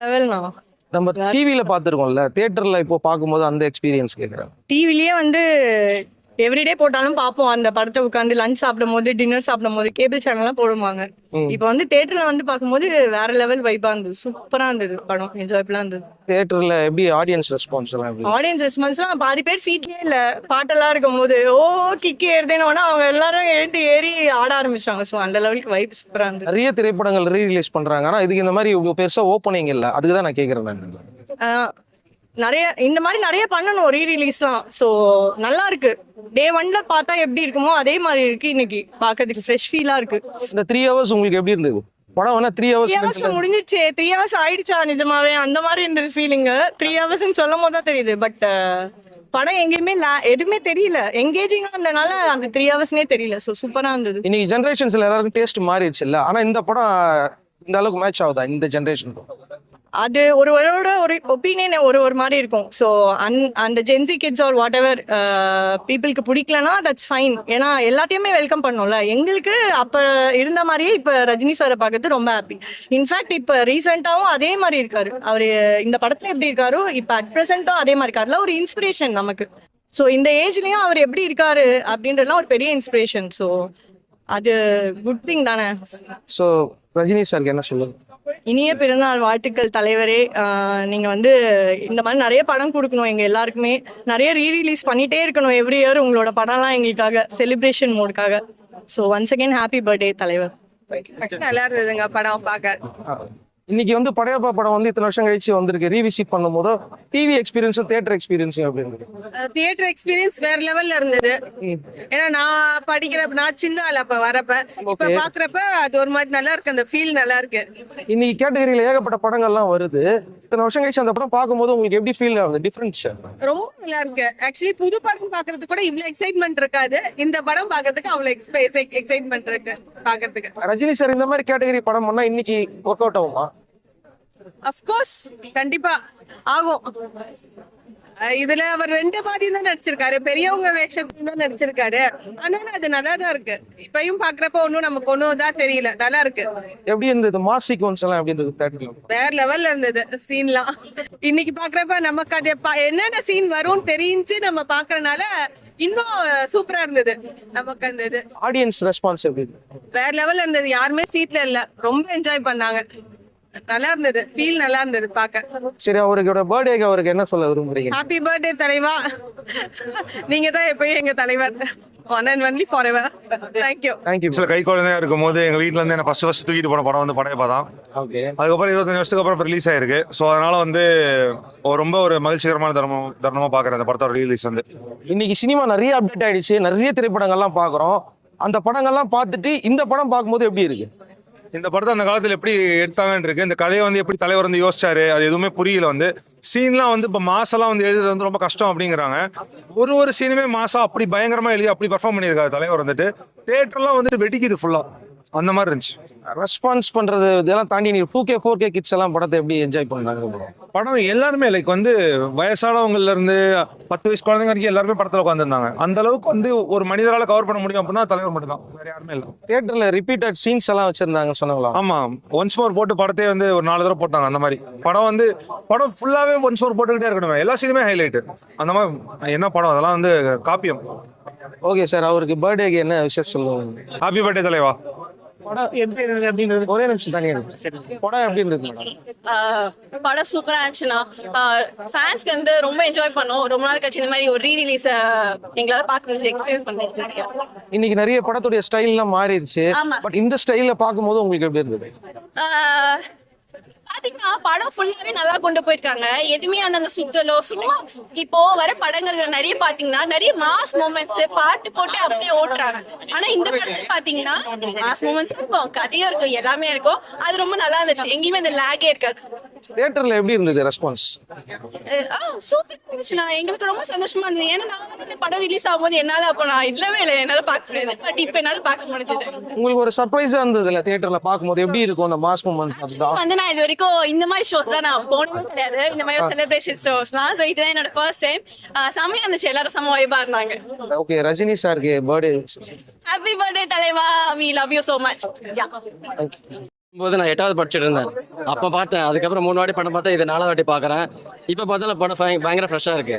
லெவல்ண்ணா. நம்ம டிவில பார்த்துருக்கோம்ல, தியேட்டர்ல இப்போ பார்க்கும்போது அந்த எக்ஸ்பீரியன்ஸ் கேட்குறேன். டிவிலயே வந்து எவ்ரிடே போட்டாலும் பார்ப்போம். அந்த படத்தை உட்காந்து லஞ்ச் சாப்பிடும்போது, டின்னர் சாப்பிடும்போது கேபிள் சேனல்லாம் போடுவாங்க. இப்போ வந்து தியேட்டர்ல வந்து பார்க்கும்போது வேற லெவல் வைப்பா இருந்தது. சூப்பரா இருந்தது படம். என்ஜாய்ஃபுல்லா இருந்தது. தியேட்டர்ல எப்படி ஆடியன்ஸ் ரெஸ்பான்ஸ் எல்லாம் எப்படி? ஆடியன்ஸ் ரெஸ்பான்ஸ்லாம் பாதி பேர் சீட்லயே இல்ல. பாட்டெல்லாம் இருக்கும்போது கிக்கி ஏறுதேன்னு அவங்க எல்லாரும் எழுந்து ஏறி ஆட ஆரம்பிச்சாங்க. ஸோ அந்த லெவலுக்கு வைப் சூப்பரா இருந்தது. நிறைய திரைப்படங்கள் ரிலீஸ் பண்றாங்க. ஆனா இதுக்கு இந்த மாதிரி பெருசா ஓப்பனிங் இல்ல. அதுக்கு தான் நான் கேட்கறேன். நான் நிறைய இந்த மாதிரி நிறைய பண்ணணும் ரீரிலீஸ்லாம். ஸோ நல்லா இருக்கு. டே 1ல பார்த்தா எப்படி இருக்குமோ அதே மாதிரி இருக்கு. இன்னைக்கு பார்க்கறதுக்கு ஃப்ரெஷ் ஃபீலா இருக்கு. இந்த 3 hours உங்களுக்கு எப்படி இருந்தது? படம் வேணா 3 hours முடிஞ்சிருச்சு. 3 hours ஆயிடுச்சா நிஜமாவே அந்த மாதிரி இருந்தது ஃபீலிங். 3 ஹவர்ஸ்ன்னு சொல்லும் போது தான் தெரியுது. பட் படம் எங்கேயுமே எதுவுமே தெரியல. எங்கேஜிங்கா இருந்தனால அந்த 3 ஹவர்ஸ்னே தெரியல. ஸோ சூப்பரா இருந்தது. இன்னைக்கு ஜென்ரேஷன்ஸ்ல எல்லாருக்கும் டேஸ்ட் மாறிடுச்சு இல்ல? ஆனா இந்த படம் இந்த அளவுக்கு மேட்ச் ஆகுதா இந்த ஜென்ரேஷன்? அது ஒருவரோட ஒரு ஒப்பீனியன் ஒரு மாதிரி இருக்கும். ஸோ அந்த gen Z kids are what ever பீப்புளுக்கு பிடிக்கலனா தட்ஸ் ஃபைன். ஏன்னா எல்லாத்தையுமே வெல்கம் பண்ணோம்ல. எங்களுக்கு அப்போ இருந்த மாதிரியே இப்போ ரஜினி சாரை பார்க்கறது ரொம்ப ஹாப்பி. இன்ஃபேக்ட் இப்போ ரீசெண்டாகவும் அதே மாதிரி இருக்காரு. அவர் இந்த படத்துல எப்படி இருக்காரோ இப்போ அட் ப்ரெசென்ட்டும் அதே மாதிரி இருக்காருல. ஒரு இன்ஸ்பிரேஷன் நமக்கு. ஸோ இந்த ஏஜ்லயும் அவர் எப்படி இருக்காரு அப்படின்றதுலாம் ஒரு பெரிய இன்ஸ்பிரேஷன். ஸோ அது குட் திங் தானே. ஸோ ரஜினி சாருக்கு என்ன சொல்லுங்க? இனிய பிறந்தநாள் வாழ்த்துக்கள் தலைவரே. நீங்க வந்து இந்த மாதிரி நிறைய படம் கொடுக்கணும். எங்க எல்லாருக்குமே நிறைய ரீரிலீஸ் பண்ணிட்டே இருக்கணும் எவ்ரி இயர். உங்களோட படம்லாம் எங்களுக்காக செலிப்ரேஷன் மோடுக்காக. So once again happy birthday தலைவர். நல்லா இருந்ததுங்க படம் பார்க்க. இன்னைக்கு வந்து படையப்பா படம் வந்து இத்தனை வருஷம் கழிச்சு வந்திருக்கு. ரீவிசிட் பண்ணும்போது டிவி எக்ஸ்பீரியன்ஸும் தியேட்டர் எக்ஸ்பீரியன்ஸும் எப்படி இருந்தது? தியேட்டர் எக்ஸ்பீரியன்ஸ் வேற லெவல்ல இருந்தது. ஏன்னா நான் சின்ன ஆள் அப்ப வரப்ப, இப்ப பாக்குறப்ப அது ஒரு மாதிரி நல்லா இருக்கு. அந்த ஃபீல் நல்லா இருக்கு. இன்னைக்கு கேட்டகரியில ஏகப்பட்ட படங்கள்லாம் வருது. இத்தனை வருஷம் கழிச்சு அந்த படம் பார்க்கும்போது உங்களுக்கு எப்படி ஃபீல் ஆகுது? டிஃபரன்ஸ் ரொம்ப நல்லா இருக்கு. ஆக்சுவலி புது படம் பாக்குறதுக்கு கூட இவ்வளவு எக்ஸைட்மெண்ட் இருக்காது. இந்த படம் பாக்குறதுக்கு அவ்வளவு எக்ஸைட்மெண்ட் இருக்கு பாக்குறதுக்கு. ரஜினி சார் இந்த மாதிரி கேட்டகரி படம் பண்ணா இன்னைக்கு ஒர்க் அவுட் ஆகுமா? அஃப்கோர்ஸ் கண்டிப்பா ஆகும். இதுல அவர் 2 பாதியும் தான் நடிச்சிருக்காரு. பெரியவங்க வேஷத்துல தான் நடிச்சிருக்காரு. ஆனாலும் அது நல்லா தான் இருக்கு. இப்பயும் பாக்குறப்ப ஒன்னும் நமக்கு ஒன்னும் தான் தெரியல. நல்லா இருக்கு. எப்படி இருந்தது? மாஸ் சீக்வன்ஸ் எல்லாம் எப்படி இருந்தது? வேற லெவல்ல இருந்தது சீன்லாம். இன்னைக்கு பாக்குறப்ப நமக்கு அது என்னென்ன சீன் வரும்னு தெரிஞ்சு நம்ம பாக்குறதுனால இன்னும் சூப்பரா இருந்தது நமக்கு. அந்த இது ஆடியன்ஸ் ரெஸ்பான்ஸ் எப்படி வேற லெவல்ல இருந்தது. யாருமே சீட்ல இல்ல. ரொம்ப என்ஜாய் பண்ணாங்க. நல்லா இருந்தது. ஃபீல் நல்லா இருந்தது பாக்க. சரி, அவருக்கு பர்த்டேக்கு அவருக்கு என்ன சொல்ல விரும்புறீங்க? ஹாப்பி பர்த்டே தலைவா. நீங்க தான் எப்பயும் எங்க தலைவர். One and only for ever. Thank you. சில கை குழந்தையா இருக்கும் போது எங்க வீட்டுல இருந்து என்ன ஃபர்ஸ்ட் தூக்கிட்டு போன படம் வந்து படையப்பா தான். அதுக்கப்புறம் 25 வருஷத்துக்கு அப்புறம் ரிலீஸ் ஆயிருக்கு. ஸோ அதனால வந்து ரொம்ப ஒரு மகிழ்ச்சிகரமான தருணமா பாக்குறேன் அந்த படத்தோட ரிலீஸ் வந்து. இன்னைக்கு சினிமா நிறைய அப்டேட் ஆயிடுச்சு. நிறைய திரைப்படங்கள்லாம் பாக்குறோம். அந்த படங்கள்லாம் பார்த்துட்டு இந்த படம் பார்க்கும்போது எப்படி இருக்கு? இந்த படத்தை அந்த காலத்தில் எப்படி எடுத்தாங்கன்னு இருக்கு. இந்த கதையை வந்து எப்படி தலைவர் வந்து யோசிச்சாரு, அது எதுவுமே புரியல. வந்து சீன்லாம் வந்து இப்போ மாசெல்லாம் வந்து எழுதுறது வந்து ரொம்ப கஷ்டம் அப்படிங்கிறாங்க. ஒரு சீனுமே மாசா அப்படி பயங்கரமா எழுதி அப்படி பர்ஃபார்ம் பண்ணியிருக்காரு தலைவர். வந்துட்டு தியேட்டர்லாம் வந்துட்டு வெடிக்குது ஃபுல்லா. அந்த மாதிரி இருந்துச்சு. ரெஸ்பான்ஸ் பண்றது இதெல்லாம் தாண்டி நீங்க 2K 4K கிட்ஸ் எல்லாம் படத்தை எப்படி என்ஜாய் பண்ணாங்க? படம் எல்லாருமே லைக் வந்து வயசானவங்கல இருந்து 10 வயசு குழந்தைங்க வரைக்கும் எல்லாருமே படத்துல உட்காந்துருந்தாங்க. அந்த அளவுக்கு வந்து ஒரு மனிதரால கவர் பண்ண முடியும் அப்படின்னா தலைவர் மட்டும் தான், வேற யாருமே இல்லை. தியேட்டர்ல ரிப்பீட்டட் சீன்ஸ் எல்லாம் வச்சிருந்தாங்க சொன்னாங்களா? ஆமா, ஒன்ஸ் மோர் போட்டு படத்தையே வந்து ஒரு 4 தடவை போட்டாங்க. அந்த மாதிரி படம் ஃபுல்லாவே ஒன்ஸ் மோர் போட்டுக்கிட்டே இருக்கணும். எல்லா சீனுமே ஹைலைட். அந்த மாதிரி என்ன படம் அதெல்லாம் வந்து காப்பியம். ஓகே சார், அவருக்கு பர்த்டேக்கு என்ன விஷயம் சொல்லுவாங்க? ஹாப்பி பர்த்டே தலைவா. படம் எப்படி இருந்தது அப்படின்றது ஒரே நிமிஷம் தானே. படம் எப்படி இருந்தது மேடம்? படம் சூப்பரா இருந்துச்சுன்னா ஃபேன்ஸ்க்கு வந்து ரொம்ப என்ஜாய் பண்ணோம். ரொம்ப நாள் கழிச்சு இந்த மாதிரி ஒரு ரீரிலீஸ் எங்களால பார்க்க முடிஞ்சு எக்ஸ்பீரியன்ஸ் பண்ணிருக்கீங்க. இன்னைக்கு நிறைய படத்துடைய ஸ்டைல் எல்லாம் மாறிடுச்சு. பட் இந்த ஸ்டைல்ல பார்க்கும்போது உங்களுக்கு எப்படி இருந்தது? பாத்தீங்கன்னா படம் ஃபுல்லாவே நல்லா கொண்டு போயிருக்காங்க. எதுவுமே அந்த சுத்தலோ சும்மா இப்போ வர படங்கள்ல நிறைய பாத்தீங்கன்னா நிறைய மாஸ் மூமெண்ட்ஸ் பாட்டு போட்டு அப்படியே ஓட்டுறாங்க. ஆனா இந்த படத்துல பாத்தீங்கன்னா மாஸ் மூமெண்ட்ஸ் இருக்கும், கதையும் இருக்கும், எல்லாமே இருக்கும். அது ரொம்ப நல்லா இருந்துச்சு. எங்கேயுமே அந்த லேகே இருக்காது. தியேட்டர்ல எப்படி இருந்தது ரெஸ்பான்ஸ்? சூப்பர் இருந்துச்சுண்ணா. எங்களுக்கு ரொம்ப சந்தோஷமா இருந்தது. ஏன்னா நான் வந்து இந்த படம் ரிலீஸ் ஆகும்போது என்னால அப்ப நான் இல்லவே இல்லை, என்னால பார்க்க முடியாது. பட் இப்ப என்னால பார்க்க முடிஞ்சது. உங்களுக்கு ஒரு சர்ப்ரைஸா இருந்ததுல தியேட்டர்ல பார்க்கும்போது எப்படி இருக்கும் அந்த மாஸ் மூமெண்ட்ஸ்? வந்து நான் இது வரைக்கும் இந்த மாதிரி ஷோஸ்லாம் நான் போனதே கிடையாது. இந்த மாதிரி செலிப்ரேஷன் ஷோஸ்லாம். ஸோ இதுதான் என்னோட ஃபர்ஸ்ட் டைம். செம்மையா இருந்துச்சு. எல்லாரும் செம்ம வைபா இருந்தாங்க. ஓகே, ரஜினி சாருக்கு பர்த்டே. ஹாப்பி பர்த்டே தலைவா. We love you so much. Yeah. Thank you. போது நான் 8வது படிச்சுட்டு இருந்தேன். அப்போ பார்த்தேன். அதுக்கப்புறம் 3 வாட்டி படம் பார்த்தேன். இது 4வது வாட்டி பார்க்குறேன். இப்போ பார்த்தாலும் படம் பயங்கர ஃப்ரெஷ்ஷாக இருக்கு.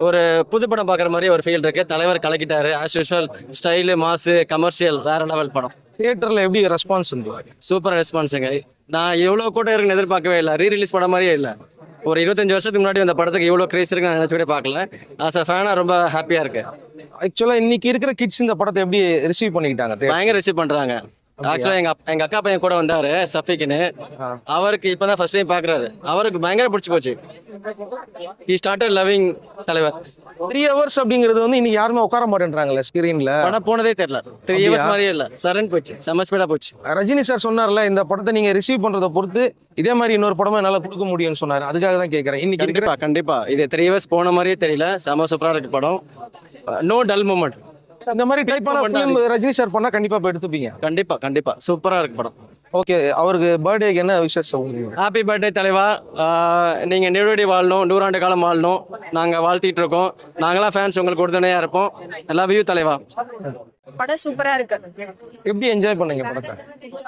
ஒரு புது படம் பார்க்குற மாதிரி ஒரு ஃபீல் இருக்கு. தலைவர் கலக்கிட்டாரு. ஆஸ் யூஷுவல் ஸ்டைலு, மாசு, கமர்ஷியல் வேற லெவல் படம். தியேட்டர்ல எப்படி ரெஸ்பான்ஸ் இருந்தது? சூப்பர் ரெஸ்பான்ஸுங்க. நான் இவ்வளோ கூட்டம் இருக்குன்னு எதிர்பார்க்கவே இல்லை. ரீரிலீஸ் படம் மாதிரியே இல்லை. ஒரு 25 வருஷத்துக்கு முன்னாடி அந்த படத்துக்கு இவ்வளோ கிரேஸ் இருக்குன்னு நான் நினச்சி கூட பார்க்கல. ஆஸ் அ ஃபேனாக ரொம்ப ஹாப்பியாக இருக்கு. ஆக்சுவலா இன்னைக்கு இருக்கிற கிட்ஸ் இந்த படத்தை எப்படி ரிசீவ் பண்ணிக்கிட்டாங்க? பயங்கர ரிசீவ் பண்ணுறாங்க. ஆக்சுவலாக எங்க அக்கா பையன் கூட வந்தாரு சஃபிக்னு. அவருக்கு இப்பதான் ஃபர்ஸ்ட் டைம் பாக்குறாரு. அவருக்கு பயங்கர பிடிச்சி போச்சு. ஹி ஸ்டார்டட் லவ்விங் தலைவர். 3 hours அப்படிங்கிறது வந்து இன்னைக்கு யாருமே உட்கார மாட்டேன்றாங்கல்ல ஸ்கிரீன்ல. படம் போனதே தெரியல. 3 hours மாதிரியே இல்ல. சரண் போச்சு. செம்ம ஸ்பீடா போச்சு. ரஜினி சார் சொன்னார்ல, இந்த படத்தை நீங்க ரிசீவ் பண்றதை பொறுத்து இதே மாதிரி இன்னொரு படமா என்னால கொடுக்க முடியும்னு சொன்னாரு. அதுக்காக தான் கேட்கறேன். இன்னைக்கு இருக்கிற கண்டிப்பா இது 3 hours போன மாதிரியே தெரியல. செம்ம சூப்பரா இருக்கு படம். No dull moment. இந்த மாதிரி டைப்பான ஃபிலிம் ரஜினி சார் பண்ணா கண்டிப்பா போய் எடுத்துப்பீங்க. கண்டிப்பா சூப்பரா இருக்கு படம். ஓகே, அவருக்கு பர்த்டேக்கு என்ன விஷயம் சொல்லுங்க? ஹாப்பி பர்த்டே தலைவா. நீங்க நெடுவடி வாழணும், 100 ஆண்டு காலம் வாழணும். நாங்க வாழ்த்திட்டு இருக்கோம். நாங்களாம் ஃபேன்ஸ், உங்களுக்கு உறுதுணையா இருப்போம். லவ் யூ தலைவா. படம் சூப்பரா இருக்கு. எப்படி என்ஜாய் பண்ணீங்க படத்தை?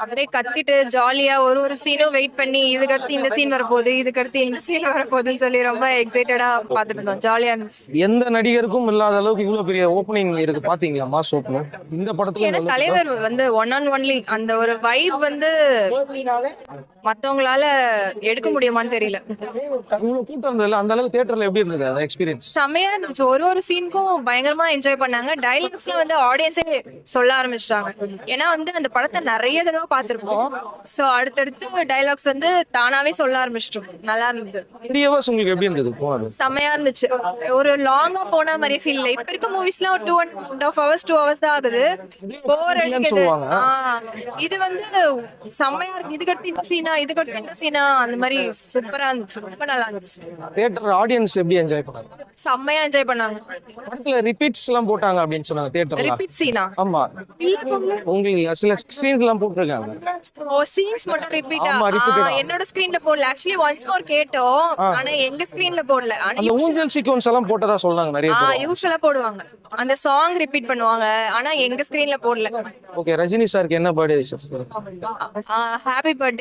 அப்படியே கத்திட்டு ஜாலியா ஒரு சீனும் வெயிட் பண்ணி இதுக்கடுத்து இந்த சீன் வரப்போகுது, இதுக்கடுத்து இந்த சீன் வரப்போகுதுன்னு சொல்லி ரொம்ப எக்ஸைட்டடா பார்த்துட்டு இருந்தோம். ஜாலியா இருந்துச்சு. எந்த நடிகருக்கும் இல்லாத அளவுக்கு இவ்வளவு பெரிய ஓப்பனிங் இருக்கு. பாத்தீங்களா மாஸ் ஓப்பனிங் இந்த படத்துல? ஏன்னா தலைவர் வந்து ஒன் ஆன் ஒன்லி அந்த ஒரு வைப் வந்து மத்தவங்களால எடுக்க முடியுமான்னு தெரியல. இவ்வளவு கூட்டம் இருந்ததுல அந்த அளவுக்கு தியேட்டர்ல எப்படி இருந்தது அந்த எக்ஸ்பீரியன்ஸ்? செமையா இருந்துச்சு. ஒரு சீனுக்கும் பயங்கரமா என்ஜாய் பண்ணாங்க. டைலாக்ஸ்ல வந்து ஆடியன்ஸே சொல்ல ஆரம்பிச்சிட்டாங்க. ஏன்னா வந்து அந்த படத்தை நிறைய தடவை பார்த்திருப்போம். சோ அடுத்தடுத்து டைலாக்ஸ் வந்து தானாவே சொல்ல ஆரம்பிச்சிட்டோம். நல்லா இருந்தது. 3 hours உங்களுக்கு எப்படி இருந்தது போனது? செமையா இருந்துச்சு. ஒரு லாங்கா போன மாதிரி ஃபீல் இல்ல. இப்ப இருக்க மூவிஸ்லாம் ஒரு 2.5 hours 2 hours தான் ஆகுது. போர் அடிக்குது. இது வந்து செமையா இருக்கு. இதுக்கடுத்து இந்த சீனா, இதுக்கடுத்து இந்த சீனா, அந்த மாதிரி சூப்பரா இருந்துச்சு. ரொம்ப நல்லா இருந்துச்சு. தியேட்டர் ஆடியன்ஸ் எப்படி என்ஜாய் பண்ணாங்க? செமையா என்ஜாய் பண்ணாங்க. படத்துல ரிப்பீட்ஸ் எல்லாம் போட்டாங்க அப்படின்னு சொன்னாங்க தியேட்டர்ல. ரிப்பீட் சீனா? ஆமா, இல்ல பொண்ணு. உங்களுக்கு சில ஸ்கிரீன்ஸ் எல்லாம் போட்டுருக்காங்க. ஓ, சீன்ஸ் மட்டும் ரிப்பீட்டா? ஆமா, repeated ஆ. என்னோட ஸ்கிரீன்ல போடல. ஆக்சுவலி ஒன்ஸ் மோர் கேட்டோம். ஆனா எங்க ஸ்கிரீன்ல போடல. ஆனா அந்த ஊஞ்சல் சீக்வன்ஸ் எல்லாம் போட்டதா சொன்னாங்க நிறைய பேர். யூசுவலா போடுவாங்க. அந்த சாங் ரிப்பீட் பண்ணுவாங்க. ஆனா எங்க ஸ்கிரீன்ல போடல. ஓகே, ரஜினி சாருக்கு என்ன பர்த்டே விஷஸ்? Happy birthday.